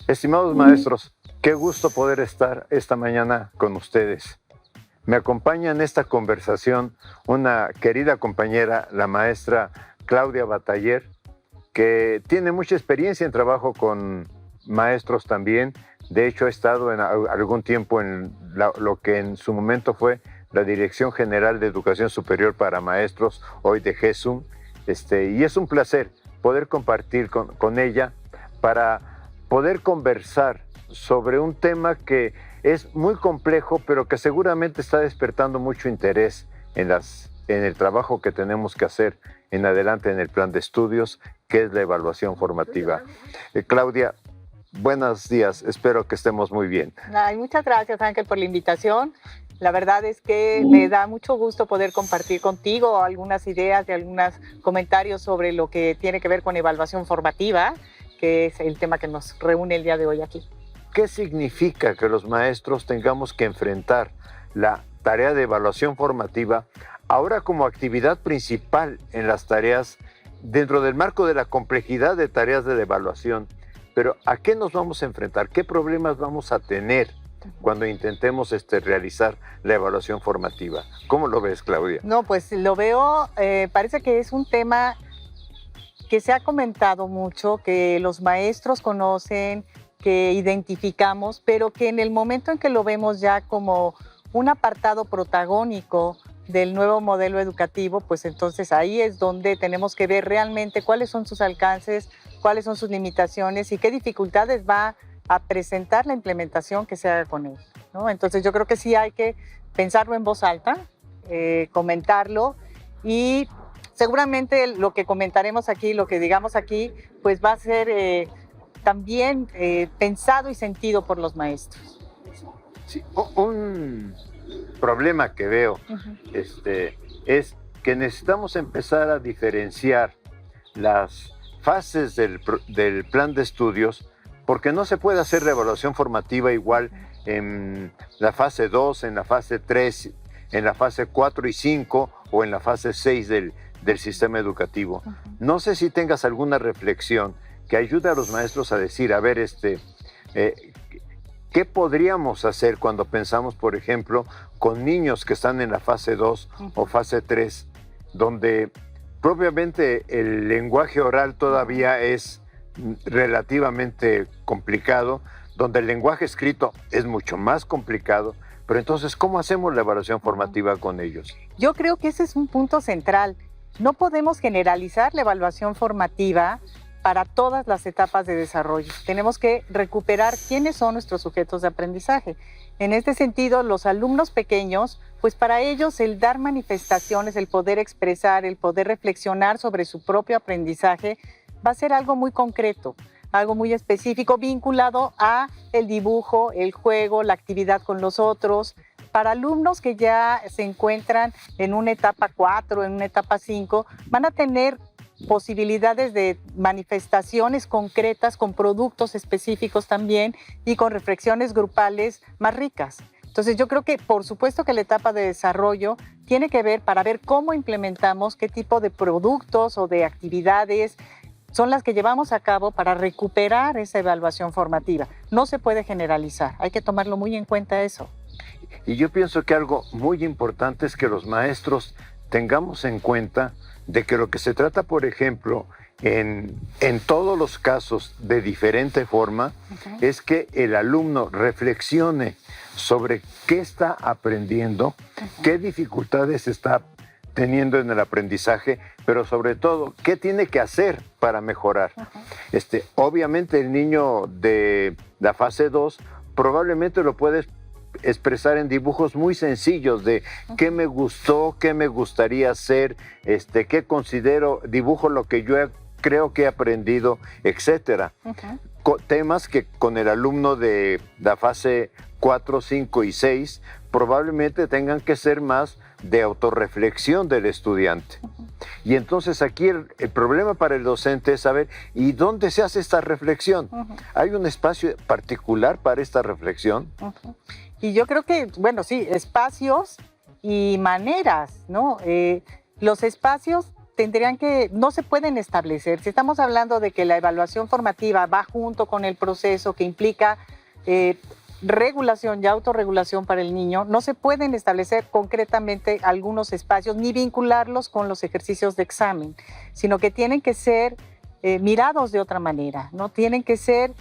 Estimados maestros, qué gusto poder estar esta mañana con ustedes. Me acompaña en esta conversación una querida compañera, la maestra Claudia Bataller, que tiene mucha experiencia en trabajo con maestros también. De hecho, ha estado en algún tiempo en lo que en su momento fue la Dirección General de Educación Superior para Maestros, hoy de GESUM. Y es un placer poder compartir con ella para poder conversar sobre un tema que es muy complejo, pero que seguramente está despertando mucho interés en el trabajo que tenemos que hacer en adelante en el plan de estudios, que es la evaluación formativa. Claudia, buenos días, espero que estemos muy bien. Ay, muchas gracias, Ángel, por la invitación. La verdad es que me da mucho gusto poder compartir contigo algunas ideas y algunos comentarios sobre lo que tiene que ver con evaluación formativa, que es el tema que nos reúne el día de hoy aquí. ¿Qué significa que los maestros tengamos que enfrentar la tarea de evaluación formativa ahora como actividad principal en las tareas dentro del marco de la complejidad de tareas de evaluación? Pero ¿a qué nos vamos a enfrentar? ¿Qué problemas vamos a tener cuando intentemos realizar la evaluación formativa? ¿Cómo lo ves, Claudia? No, pues lo veo, parece que es un tema que se ha comentado mucho, que los maestros conocen, que identificamos, pero que en el momento en que lo vemos ya como un apartado protagónico del nuevo modelo educativo, pues entonces ahí es donde tenemos que ver realmente cuáles son sus alcances, cuáles son sus limitaciones y qué dificultades va a presentar la implementación que se haga con él, ¿no? Entonces yo creo que sí hay que pensarlo en voz alta, comentarlo, y seguramente lo que comentaremos aquí, lo que digamos aquí, pues va a ser también pensado y sentido por los maestros. Sí, un problema que veo es que necesitamos empezar a diferenciar las fases del plan de estudios, porque no se puede hacer la evaluación formativa igual en la fase 2, en la fase 3, en la fase 4 y 5 o en la fase 6 del sistema educativo. No sé si tengas alguna reflexión que ayude a los maestros a decir, a ver, ¿qué podríamos hacer cuando pensamos, por ejemplo, con niños que están en la fase 2 o fase 3, donde propiamente el lenguaje oral todavía es relativamente complicado, donde el lenguaje escrito es mucho más complicado? Pero entonces, ¿cómo hacemos la evaluación formativa con ellos? Yo creo que ese es un punto central. No podemos generalizar la evaluación formativa para todas las etapas de desarrollo. Tenemos que recuperar quiénes son nuestros sujetos de aprendizaje. En este sentido, los alumnos pequeños, pues para ellos el dar manifestaciones, el poder expresar, el poder reflexionar sobre su propio aprendizaje va a ser algo muy concreto, algo muy específico, vinculado a el dibujo, el juego, la actividad con los otros. Para alumnos que ya se encuentran en una etapa 4, en una etapa 5, van a tener posibilidades de manifestaciones concretas con productos específicos también y con reflexiones grupales más ricas. Entonces yo creo que por supuesto que la etapa de desarrollo tiene que ver para ver cómo implementamos, qué tipo de productos o de actividades son las que llevamos a cabo para recuperar esa evaluación formativa. No se puede generalizar, hay que tomarlo muy en cuenta eso. Y yo pienso que algo muy importante es que los maestros tengamos en cuenta de que lo que se trata, por ejemplo, en todos los casos de diferente forma, es que el alumno reflexione sobre qué está aprendiendo, qué dificultades está teniendo en el aprendizaje, pero sobre todo, qué tiene que hacer para mejorar. Obviamente el niño de la fase 2 probablemente lo puede expresar en dibujos muy sencillos de qué me gustó, qué me gustaría hacer, qué considero, dibujo lo que yo creo que he aprendido, etcétera. Temas que con el alumno de la fase 4, 5 y 6 probablemente tengan que ser más de autorreflexión del estudiante. Y entonces aquí el problema para el docente es saber, ¿y dónde se hace esta reflexión? ¿Hay un espacio particular para esta reflexión? Y yo creo que, bueno, sí, espacios y maneras, ¿no? Los espacios no se pueden establecer. Si estamos hablando de que la evaluación formativa va junto con el proceso que implica regulación y autorregulación para el niño, no se pueden establecer concretamente algunos espacios ni vincularlos con los ejercicios de examen, sino que tienen que ser mirados de otra manera, ¿no? Tienen que ser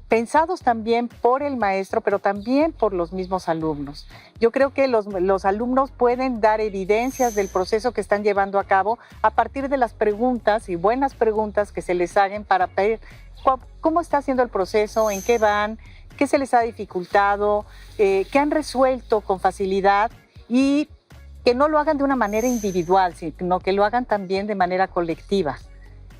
pensados también por el maestro, pero también por los mismos alumnos. Yo creo que los alumnos pueden dar evidencias del proceso que están llevando a cabo a partir de las preguntas y buenas preguntas que se les hagan para ver cómo está haciendo el proceso, en qué van, qué se les ha dificultado, qué han resuelto con facilidad, y que no lo hagan de una manera individual, sino que lo hagan también de manera colectiva.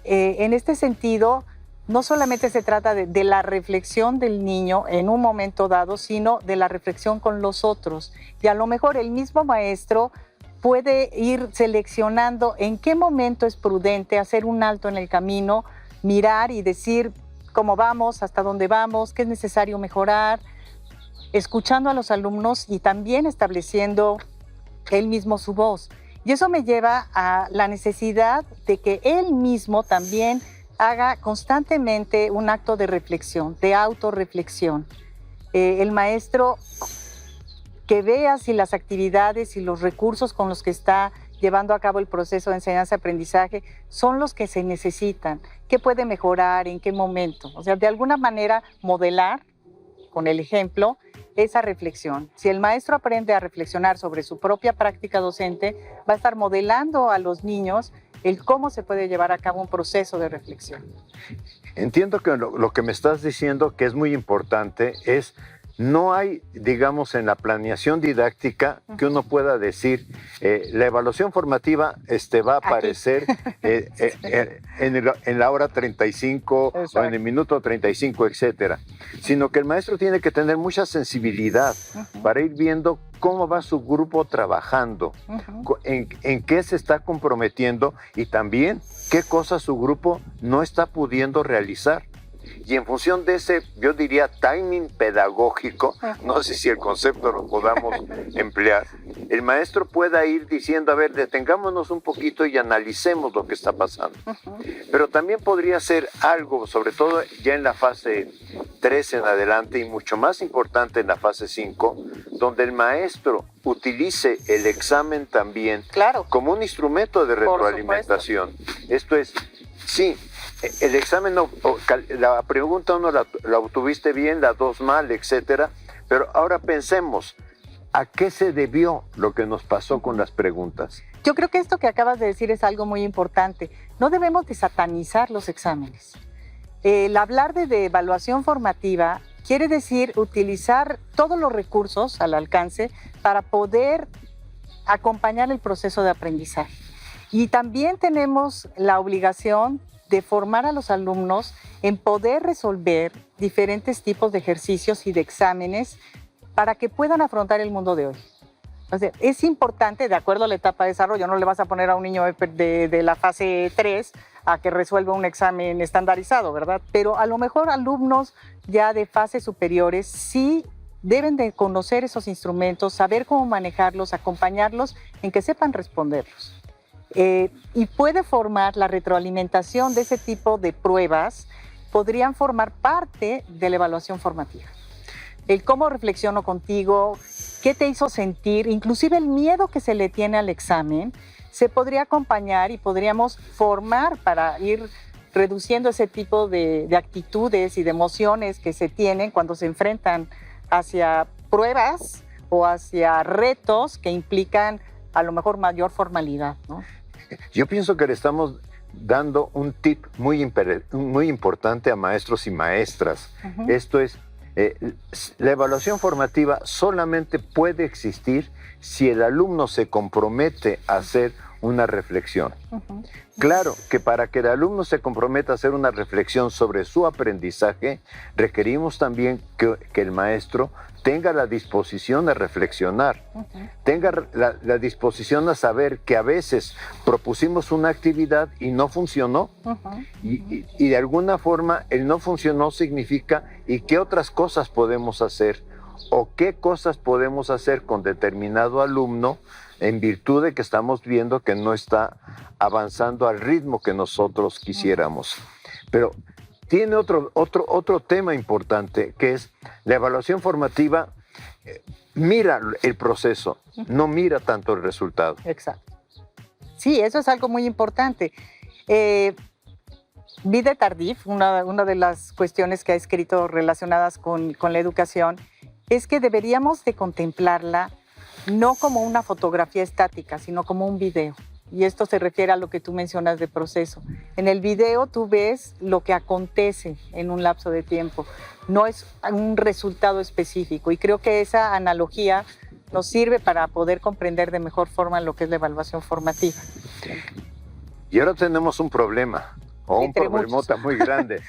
En este sentido, no solamente se trata de la reflexión del niño en un momento dado, sino de la reflexión con los otros. Y a lo mejor el mismo maestro puede ir seleccionando en qué momento es prudente hacer un alto en el camino, mirar y decir cómo vamos, hasta dónde vamos, qué es necesario mejorar, escuchando a los alumnos y también estableciendo él mismo su voz. Y eso me lleva a la necesidad de que él mismo también haga constantemente un acto de reflexión, de autorreflexión. El maestro que vea si las actividades y los recursos con los que está llevando a cabo el proceso de enseñanza-aprendizaje son los que se necesitan, qué puede mejorar, en qué momento. O sea, de alguna manera modelar con el ejemplo esa reflexión. Si el maestro aprende a reflexionar sobre su propia práctica docente, va a estar modelando a los niños el cómo se puede llevar a cabo un proceso de reflexión. Entiendo que lo que me estás diciendo, que es muy importante, es no hay, digamos, en la planeación didáctica que uno pueda decir, la evaluación formativa va a aparecer en la hora 35 Exacto. o en el minuto 35, etcétera. Sino que el maestro tiene que tener mucha sensibilidad para ir viendo cómo va su grupo trabajando, en qué se está comprometiendo y también qué cosas su grupo no está pudiendo realizar. Y en función de ese, yo diría, timing pedagógico, no sé si el concepto lo podamos emplear, el maestro pueda ir diciendo, a ver, detengámonos un poquito y analicemos lo que está pasando. Pero también podría ser algo, sobre todo ya en la fase 3 en adelante y mucho más importante en la fase 5, donde el maestro utilice el examen también como un instrumento de retroalimentación. Esto es, sí, el examen, la pregunta 1 la obtuviste bien, la 2 mal, etcétera, pero ahora pensemos, ¿a qué se debió lo que nos pasó con las preguntas? Yo creo que esto que acabas de decir es algo muy importante. No debemos de satanizar los exámenes. El hablar de evaluación formativa quiere decir utilizar todos los recursos al alcance para poder acompañar el proceso de aprendizaje. Y también tenemos la obligación de formar a los alumnos en poder resolver diferentes tipos de ejercicios y de exámenes para que puedan afrontar el mundo de hoy. O sea, es importante, de acuerdo a la etapa de desarrollo, no le vas a poner a un niño de la fase 3 a que resuelva un examen estandarizado, ¿verdad? Pero a lo mejor alumnos ya de fases superiores sí deben de conocer esos instrumentos, saber cómo manejarlos, acompañarlos en que sepan responderlos. Y puede formar la retroalimentación de ese tipo de pruebas, podrían formar parte de la evaluación formativa. El cómo reflexiono contigo, qué te hizo sentir, inclusive el miedo que se le tiene al examen, se podría acompañar y podríamos formar para ir reduciendo ese tipo de actitudes y de emociones que se tienen cuando se enfrentan hacia pruebas o hacia retos que implican a lo mejor mayor formalidad, ¿no? Yo pienso que le estamos dando un tip muy importante a maestros y maestras. Esto es, la evaluación formativa solamente puede existir si el alumno se compromete a hacer una reflexión. Claro que para que el alumno se comprometa a hacer una reflexión sobre su aprendizaje, requerimos también que el maestro tenga la disposición a reflexionar, tenga la disposición a saber que a veces propusimos una actividad y no funcionó, y de alguna forma el no funcionó significa ¿y qué otras cosas podemos hacer? o qué cosas podemos hacer con determinado alumno en virtud de que estamos viendo que no está avanzando al ritmo que nosotros quisiéramos. Pero tiene otro tema importante, que es la evaluación formativa. Mira el proceso, no mira tanto el resultado. Exacto. Sí, eso es algo muy importante. Vida Tardif, una de las cuestiones que ha escrito relacionadas con la educación, es que deberíamos de contemplarla no como una fotografía estática, sino como un video. Y esto se refiere a lo que tú mencionas de proceso. En el video tú ves lo que acontece en un lapso de tiempo, no es un resultado específico. Y creo que esa analogía nos sirve para poder comprender de mejor forma lo que es la evaluación formativa. Y ahora tenemos un problema, o un problemota muy grande,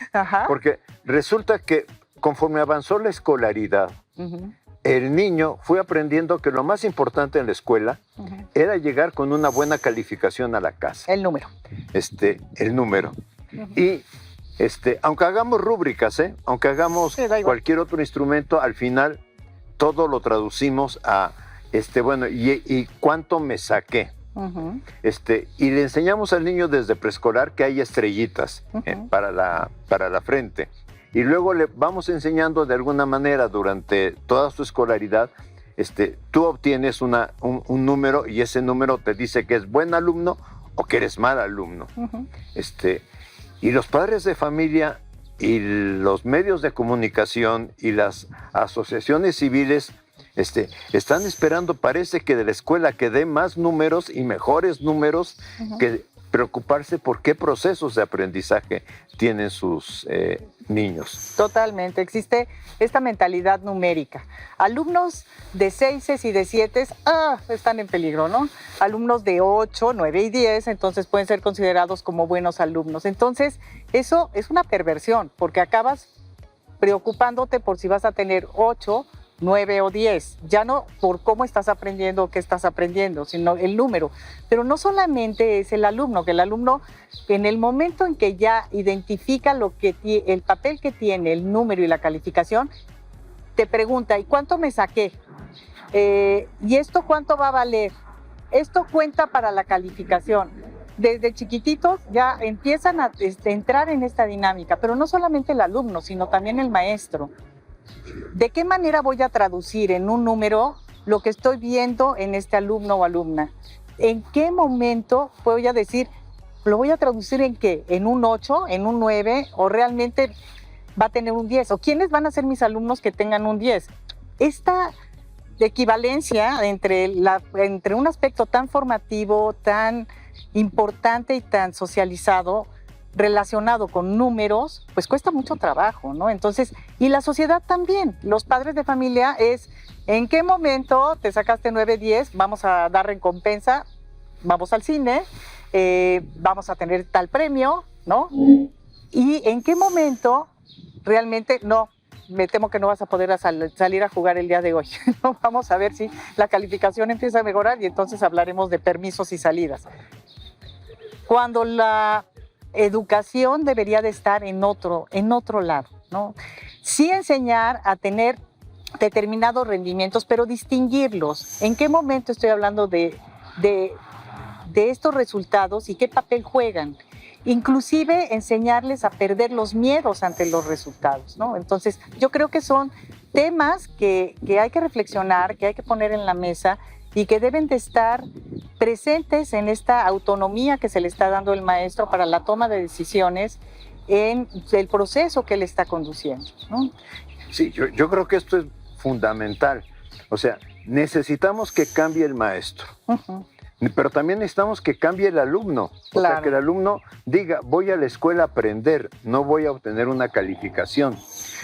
porque resulta que conforme avanzó la escolaridad, el niño fue aprendiendo que lo más importante en la escuela era llegar con una buena calificación a la casa. El número. El número. Y aunque hagamos rúbricas, aunque hagamos cualquier otro instrumento, al final todo lo traducimos a, ¿y cuánto me saqué? Y le enseñamos al niño desde preescolar que hay estrellitas para la frente. Y luego le vamos enseñando de alguna manera durante toda su escolaridad, tú obtienes un número y ese número te dice que es buen alumno o que eres mal alumno. Y los padres de familia y los medios de comunicación y las asociaciones civiles están esperando, parece que de la escuela que dé más números y mejores números, que preocuparse por qué procesos de aprendizaje tienen sus niños. Totalmente, existe esta mentalidad numérica. Alumnos de 6 y de 7 están en peligro, ¿no? Alumnos de 8, 9 y 10, entonces pueden ser considerados como buenos alumnos. Entonces, eso es una perversión, porque acabas preocupándote por si vas a tener 8, 9 o 10, ya no por cómo estás aprendiendo o qué estás aprendiendo, sino el número. Pero no solamente es el alumno, que el alumno en el momento en que ya identifica el papel que tiene el número y la calificación, te pregunta, ¿y cuánto me saqué? ¿Y esto cuánto va a valer? Esto cuenta para la calificación. Desde chiquititos ya empiezan a entrar en esta dinámica, pero no solamente el alumno, sino también el maestro. ¿De qué manera voy a traducir en un número lo que estoy viendo en este alumno o alumna? ¿En qué momento voy a decir, lo voy a traducir en qué? ¿En un 8, en un 9 o realmente va a tener un 10? ¿O quiénes van a ser mis alumnos que tengan un 10? Esta equivalencia entre un aspecto tan formativo, tan importante y tan socializado, relacionado con números, pues cuesta mucho trabajo, ¿no? Entonces, y la sociedad también, los padres de familia es, ¿en qué momento te sacaste 9, 10? Vamos a dar recompensa, vamos al cine, vamos a tener tal premio, ¿no? Y ¿en qué momento realmente no? Me temo que no vas a poder salir a jugar el día de hoy. ¿No? Vamos a ver si la calificación empieza a mejorar y entonces hablaremos de permisos y salidas. Cuando la educación debería de estar en otro lado, ¿no? Sí enseñar a tener determinados rendimientos, pero distinguirlos. ¿En qué momento estoy hablando de estos resultados y qué papel juegan? Inclusive enseñarles a perder los miedos ante los resultados, ¿no? Entonces, yo creo que son temas que hay que reflexionar, que hay que poner en la mesa y que deben de estar presentes en esta autonomía que se le está dando el maestro para la toma de decisiones en el proceso que él está conduciendo, ¿no? Sí, yo creo que esto es fundamental. O sea, necesitamos que cambie el maestro, pero también necesitamos que cambie el alumno. O sea, que el alumno diga, voy a la escuela a aprender, no voy a obtener una calificación.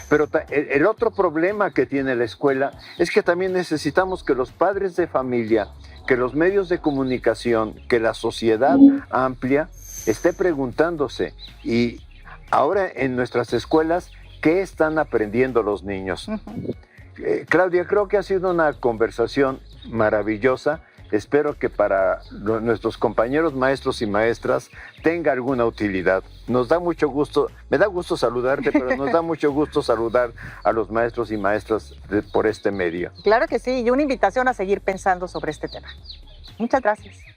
Pero el otro problema que tiene la escuela es que también necesitamos que los padres de familia, que los medios de comunicación, que la sociedad amplia esté preguntándose, y ahora en nuestras escuelas, ¿qué están aprendiendo los niños? Claudia, creo que ha sido una conversación maravillosa espero que para nuestros compañeros maestros y maestras tenga alguna utilidad. Nos da mucho gusto, me da gusto saludarte, pero nos da mucho gusto saludar a los maestros y maestras por este medio. Claro que sí, y una invitación a seguir pensando sobre este tema. Muchas gracias.